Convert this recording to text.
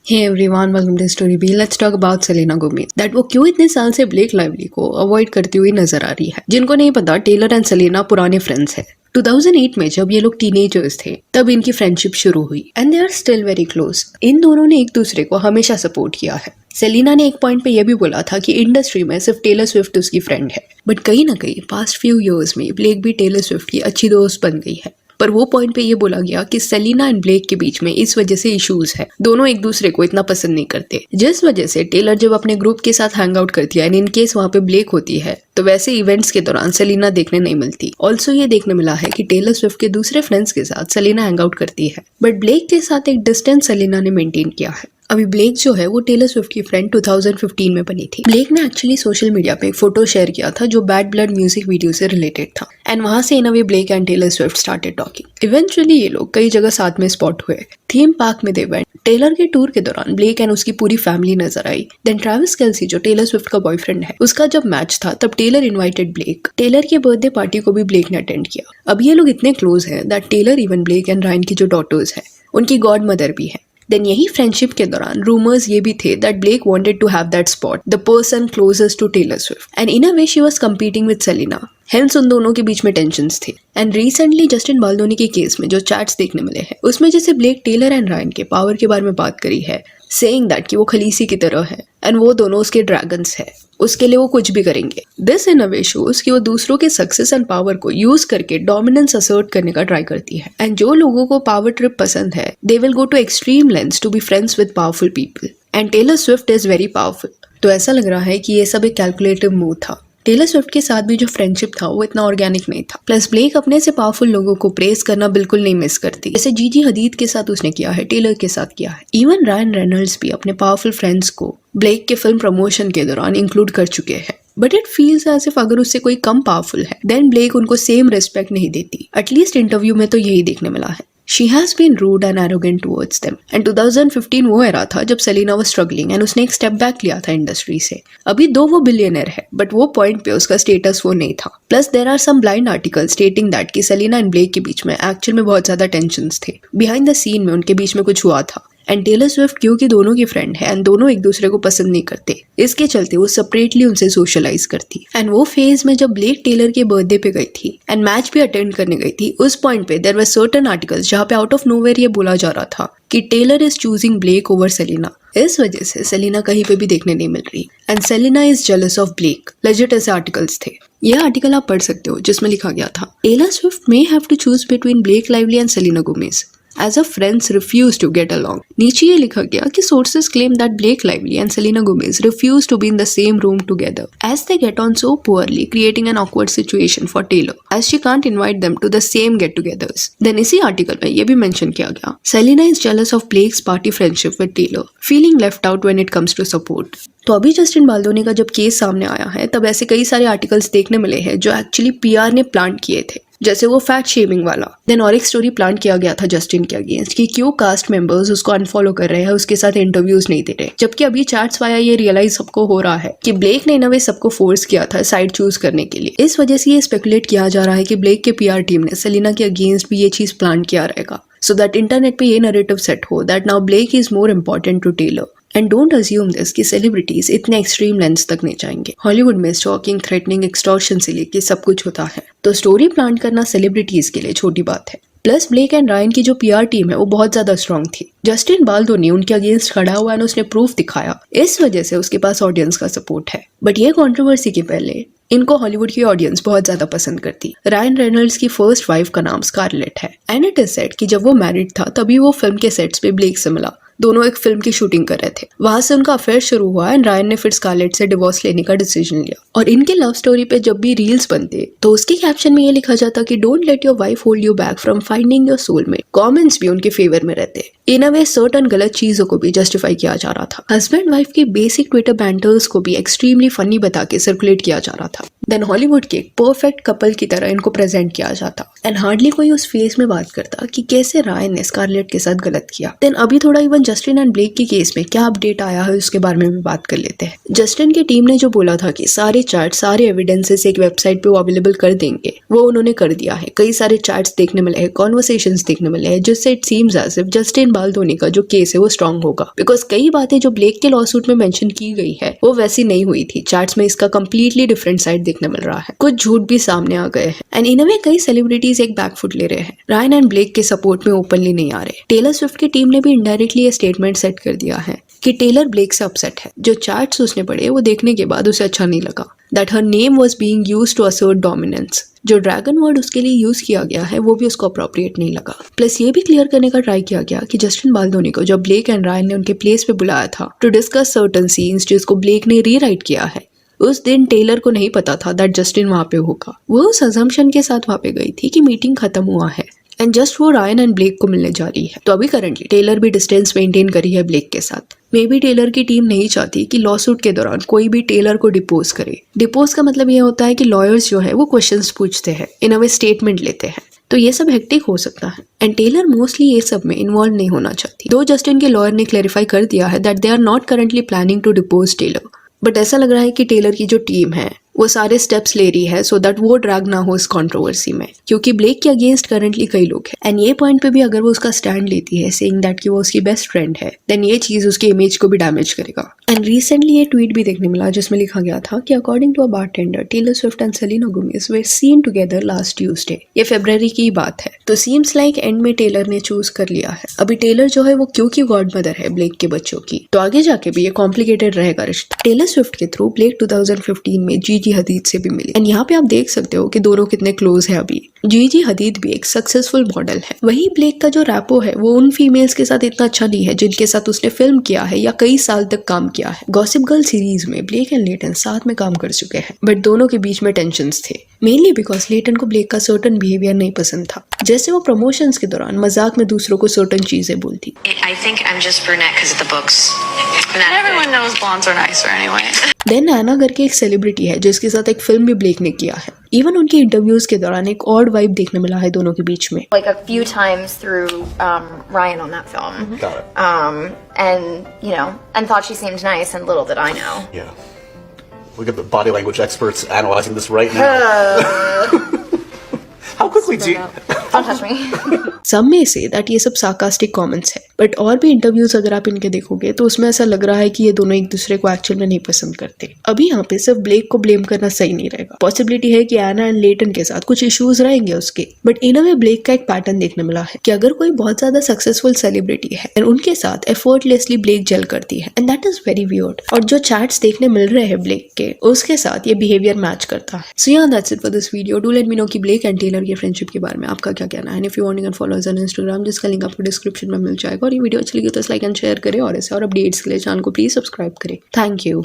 Hey everyone, welcome to Story B. Let's talk about Selena Gomez. That वो क्यों इतने साल से ब्लेक लाइवली को अवॉइड करती हुई नजर आ रही है. जिनको नहीं पता, टेलर एंड सेलेना पुराने फ्रेंड्स हैं. 2008 में जब ये लोग टीनेजर्स थे तब इनकी फ्रेंडशिप शुरू हुई and they are still very close. इन दोनों ने एक दूसरे को हमेशा सपोर्ट किया है. सेलिना ने एक पॉइंट पे ये भी बोला था कि इंडस्ट्री में सिर्फ टेलर स्विफ्ट उसकी फ्रेंड है, बट कहीं ना कहीं पास्ट फ्यू इयर्स में ब्लेक भी टेलर स्विफ्ट की अच्छी दोस्त बन गई है. पर वो पॉइंट पे ये बोला गया कि सेलिना एंड ब्लेक के बीच में इस वजह से इश्यूज है. दोनों एक दूसरे को इतना पसंद नहीं करते, जिस वजह से टेलर जब अपने ग्रुप के साथ हैंग आउट करती है एंड इन केस वहाँ पे ब्लेक होती है तो वैसे इवेंट्स के दौरान सेलिना देखने नहीं मिलती. ऑल्सो ये देखने मिला है कि टेलर स्विफ्ट के दूसरे फ्रेंड्स के साथ सेलिना हैंग आउट करती है, बट ब्लेक के साथ एक डिस्टेंस सेलिना ने मेंटेन किया है. अभी ब्लेक जो है वो टेलर स्विफ्ट की फ्रेंड 2015 में बनी थी. ब्लेक ने एक्चुअली सोशल मीडिया पे एक फोटो शेयर किया था जो बैड ब्लड म्यूजिक वीडियो से रिलेटेड था एंड वहां से in a way Blake and Taylor Swift started talking. Eventually ये लोग कई जगह साथ में स्पॉट हुए. थीम पार्क में दे वेंट. टेलर के टूर के दौरान ब्लेक एंड उसकी पूरी फैमिली नजर आई. देन ट्रेविस केल्सी जो टेलर स्विफ्ट का बॉयफ्रेंड है, उसका जब मैच था तब टेलर इनवाइटेड ब्लेक. टेलर के बर्थडे पार्टी को भी ब्लेक ने अटेंड किया. अब ये लोग इतने क्लोज हैं that Taylor even Blake and Ryan की जो डॉटर्स है उनकी गॉड मदर भी है. देन यही फ्रेंडशिप के दौरान रूमर्स ये भी थे that Blake wanted to have that spot, the person closest to Taylor Swift, and in a way she was competing with Selena. Hence उन दोनों के बीच में टेंशंस थे. एंड रिसेंटली जस्टिन बाल्दोनी के केस में जो चैट्स देखने मिले हैं उसमें जैसे ब्लेक टेलर एंड रायन के पावर के बारे में बात करी है, सेइंग दैट कि वो खलीसी की तरह है एंड वो दोनों उसके ड्रैगन्स है, उसके लिए वो कुछ भी करेंगे. This in a way shows कि वो दूसरों के सक्सेस एंड पावर को यूज करके डोमिनेंस असर्ट करने का ट्राई करती है. एंड जो लोगों को पावर ट्रिप पसंद है they will go to extreme lengths to be friends with powerful people. And Taylor Swift is very powerful. तो ऐसा लग रहा है कि ये सब एक कैलकुलेटिव मूव था. टेलर स्विफ्ट के साथ भी जो फ्रेंडशिप था वो इतना ऑर्गेनिक नहीं था. प्लस ब्लेक अपने से पावरफुल लोगों को प्रेज करना बिल्कुल नहीं मिस करती, जैसे जीजी हदीद के साथ उसने किया है, टेलर के साथ किया है. इवन रायन रेनल्ड्स भी अपने पावरफुल फ्रेंड्स को ब्लेक के फिल्म प्रमोशन के दौरान इंक्लूड कर चुके हैं. But it feels as if अगर उससे कोई कम पावरफुल है देन ब्लेक उनको सेम रिस्पेक्ट नहीं देती. एटलीस्ट इंटरव्यू में तो यही देखने मिला है. She has been rude and arrogant towards them. And 2015 वो era था जब सेलिना was struggling and उसने एक स्टेप बैक लिया था इंडस्ट्री से. अभी दो वो बिलियनर है बट वो पॉइंट पे उसका स्टेटस वो नहीं था. Plus there are some blind article stating that कि सेलिना एंड ब्लेक के बीच में एक्चुअल में बहुत ज्यादा टेंशंस थे. बिहाइंड द सीन में उनके बीच में कुछ हुआ था. एंड टेलर स्विफ्ट क्योंकि दोनों की फ्रेंड है एंड दोनों एक दूसरे को पसंद नहीं करते, इसके चलते वो सेपरेटली उनसे सोशलाइज करती. एंड वो फेज में जब ब्लेक टेलर के बर्थडे पे गई थी एंड मैच भी अटेंड करने गई थी, उस पॉइंट पे देयर वर सर्टेन आर्टिकल्स जहाँ पे आउट ऑफ नोवेयर ये बोला जा रहा था कि Taylor is choosing Blake over Selena. इस वजह से सेलिना कहीं पे भी देखने नहीं मिल रही and Selena is jealous of Blake. Legit ऐसे आर्टिकल्स थे. यह आर्टिकल आप पढ़ सकते हो जिसमें लिखा गया था Taylor Swift may have to choose between Blake Lively and Selena Gomez as her friends refuse to get along. नीचे ये लिखा गया कि sources claim that Blake Lively and Selena Gomez refuse to be in the same room together as they get on so poorly, creating an awkward situation for Taylor as she can't invite them to the same get-togethers. Then इसी article में ये भी mention किया गया Selena is jealous of Blake's party friendship with Taylor, feeling left out when it comes to support. तो अभी Justin Baldoni का जब केस सामने आया है तब ऐसे कई सारे आर्टिकल्स देखने मिले हैं जो एक्चुअली पीआर ने प्लांट किए थे, जैसे वो फैट शेमिंग वाला. देन और एक स्टोरी प्लान किया गया था जस्टिन के अगेंस्ट कि क्यों कास्ट मेंबर्स उसको अनफॉलो कर रहे हैं, उसके साथ इंटरव्यूज नहीं दे रहे. जबकि अभी चैट्स वाया ये रियलाइज सबको हो रहा है कि ब्लेक ने इन अ वे सबको फोर्स किया था साइड चूज करने के लिए. इस वजह से ये स्पेकुलेट किया जा रहा है कि ब्लेक के पीआर टीम ने सेलिना के अगेंस्ट भी ये चीज प्लान किया रहेगा सो दैट इंटरनेट पे ये नैरेटिव सेट हो that now Blake is more important to Taylor. And don't assume this कि सेलिब्रिटीज इतने एक्सट्रीम लेंथ्स तक नहीं जाएंगे. हॉलीवुड में स्टॉकिंग, थ्रेटनिंग, एक्सटॉर्शन से लेके सब कुछ होता है, तो स्टोरी प्लान करना सेलिब्रिटीज के लिए छोटी बात है. प्लस ब्लेक एंड रायन की जो पीआर टीम है वो बहुत ज्यादा स्ट्रॉन्ग थी. जस्टिन बाल्दोनी उनके अगेंस्ट खड़ा हुआ एंड उसने प्रूफ दिखाया, इस वजह से उसके पास ऑडियंस का सपोर्ट है. बट ये कंट्रोवर्सी के पहले इनको हॉलीवुड की ऑडियंस बहुत ज्यादा पसंद करती. रायन रेनल्ड्स की फर्स्ट वाइफ का नाम स्कारलेट है एंड इट इज सेड कि जब वो मैरिड था तभी वो फिल्म के सेट्स पे ब्लेक से मिला. दोनों एक फिल्म की शूटिंग कर रहे थे, वहां से उनका अफेयर शुरू हुआ एंड रायन ने फिर स्कारलेट से डिवोर्स लेने का डिसीजन लिया. और इनके लव स्टोरी पे जब भी रील्स बनते तो उसके कैप्शन में ये लिखा जाता कि don't let your wife hold you back from finding your soulmate. Comments भी उनके फेवर में रहते. इन अ वे सर्टन गलत चीजों को भी जस्टिफाई किया जा रहा था. हस्बैंड वाइफ के बेसिक ट्विटर बैंटर्स को भी एक्सट्रीमली फनी बता के सर्कुलेट किया जा रहा था. देन हॉलीवुड के परफेक्ट कपल की तरह इनको प्रेजेंट किया जाता एंड हार्डली कोई उस फेस में बात करता कि कैसे रायन ने स्कारलेट के साथ गलत किया. देन अभी थोड़ा इवन जस्टिन एंड ब्लेक के केस में क्या अपडेट आया है उसके बारे में भी बात कर लेते हैं। जस्टिन की टीम ने जो बोला था कि सारे चैट, सारे एविडेंसेस एक वेबसाइट पे वो अवेलेबल कर देंगे, वो उन्होंने कर दिया है। कई सारे चैट्स देखने मिले हैं, कॉन्वर्सेशंस देखने मिले हैं, जिससे it seems as if Justin Baldoni का जो केस है वो स्ट्रांग होगा। बिकॉज कई बातें जो ब्लेक के लॉसूट में मेंशन की गई है वो वैसी नहीं हुई थी। चैट्स में इसका कंप्लीटली डिफरेंट साइड देखने मिल रहा है। कुछ झूठ भी सामने आ गए हैं एंड इन अ वे कई सेलिब्रिटीज एक बैकफुट ले रहे हैं। रायन एंड ब्लेक के सपोर्ट में ओपनली नहीं आ रहे। टेलर स्विफ्ट की टीम ने भी इनडायरेक्टली ये स्टेटमेंट सेट कर दिया है कि टेलर ब्लेक से अपसेट है। जो चैट्स उसने पढ़े वो देखने के बाद उसे अच्छा नहीं लगा। That her name was being used to assert dominance. जो ड्रैगन वर्ड उसके लिए यूज किया गया है वो भी उसको अप्रोप्रिएट नहीं लगा। प्लस ये भी क्लियर करने का ट्राई किया गया कि जस्टिन बाल्दोनी को जब ब्लेक एंड रायन ने उनके प्लेस पे बुलाया था टू डिस्कस सर्टेन सीन्स जिसको ब्लेक ने रीराइट किया है, उस दिन टेलर को नहीं पता था दैट जस्टिन वहां पे होगा। वो उस अजम्पशन के साथ वहां पे गई थी कि मीटिंग खत्म हुआ है एंड जस्ट वो रायन एंड ब्लेक को मिलने जा रही है। तो अभी करंटली टेलर भी डिस्टेंस मेंटेन करी है ब्लेक के साथ। मे बी टेलर की टीम नहीं चाहती कि लॉसूट के दौरान कोई भी टेलर को डिपोज करे। डिपोज का मतलब ये होता है कि लॉयर्स जो है वो क्वेश्चंस पूछते हैं, इन अ वे स्टेटमेंट लेते हैं। तो ये सब हेक्टिक हो सकता है एंड टेलर मोस्टली ये सब में इन्वॉल्व नहीं होना चाहती। दो जस्टिन के लॉयर ने क्लैरिफाई कर दिया है that they are not currently planning to depose Taylor, but ऐसा लग रहा है कि टेलर की जो टीम है वो सारे स्टेप्स ले रही है सो दैट वो ड्रैग ना हो इस कंट्रोवर्सी में, क्योंकि ब्लेक के अगेंस्ट करंटली कई लोग हैं एंड ये पॉइंट पे भी अगर वो उसका स्टैंड लेती है सेइंग दैट कि वो उसकी बेस्ट फ्रेंड है, देन ये चीज उसके इमेज को भी डैमेज करेगा। एंड रिसेंटली ये ट्वीट भी देखने मिला जिसमें लिखा गया था कि according to a bartender Taylor Swift and Selena Gomez were seen together last Tuesday. ये फरवरी की बात है। तो सीम्स लाइक एंड में टेलर ने चूज कर लिया है। अभी टेलर जो है वो क्योंकि गॉड मदर है ब्लेक के बच्चों की, तो आगे जाके भी ये कॉम्प्लिकेटेड रहेगा रिश्ता। टेलर स्विफ्ट के थ्रू ब्लेक 2015 में जीजी हदीद से भी मिली एंड यहाँ पे आप देख सकते हो कि दोनों कितने क्लोज है। अभी जीजी हदीद भी एक सक्सेसफुल मॉडल है। वही ब्लेक का जो रैपो है वो उन फीमेल्स के साथ इतना अच्छा नहीं है जिनके साथ उसने फिल्म किया है या कई साल तक काम किया है। गॉसिप गर्ल सीरीज में ब्लेक एंड लेटन साथ में काम कर चुके हैं, बट दोनों के बीच में टेंशंस थे, मेनली बिकॉज लेटन को ब्लेक का सर्टन बिहेवियर नहीं पसंद था। जैसे वो प्रमोशंस के दौरान मजाक में दूसरों को सर्टन चीजें बोलती। I think I'm just brunette because of the books. Everyone knows blondes are nicer anyway. Then Anna करके एक सेलिब्रिटी है जिसके साथ एक फिल्म भी ब्लेक ने किया है। इवन उनकी इंटरव्यूज के दौरान एक ऑड वाइब देखने मिला है दोनों के बीच में। Like a few times through Ryan on that film. Got it. And you know, and thought she seemed nice, and little did I know. Yeah. We got the body language experts analyzing this right now. How quickly do you... Don't touch me. सब में say that ये सब sarcastic comments है, but और भी interviews अगर आप इनके देखोगे तो उसमें ऐसा लग रहा है कि ये दोनों एक दूसरे को एक्चुअल में नहीं पसंद करते। अभी यहाँ पे सिर्फ ब्लेक को ब्लेम करना सही नहीं रहेगा। पॉसिबिलिटी है कि एना एंड लेटन के साथ कुछ इश्यूज रहेंगे उसके, but in a way black का एक पैटर्न देखने मिला है कि अगर कोई बहुत ज्यादा सक्सेसफुल सेलिब्रिटी है एंड उनके साथ एफर्टलेसली ब्लेक जेल करती है and that is very weird. और जो चैट्स देखने मिल रहे हैं ब्लेक के, उसके साथ ये बिहेवियर मैच करता है। So yeah that's it for this video. Do let me know कि ब्लेक एंड टेलर की फ्रेंडशिप के बारे में आपका क्या कहना है। If you want to follow us on Instagram, जिसका लिंक आपको डिस्क्रिप्शन में मिल जाएगा। और ये वीडियो अच्छी लगी तो लाइक एंड शेयर करें और ऐसे और अपडेट्स के लिए चैनल को प्लीज सब्सक्राइब करें। Thank you.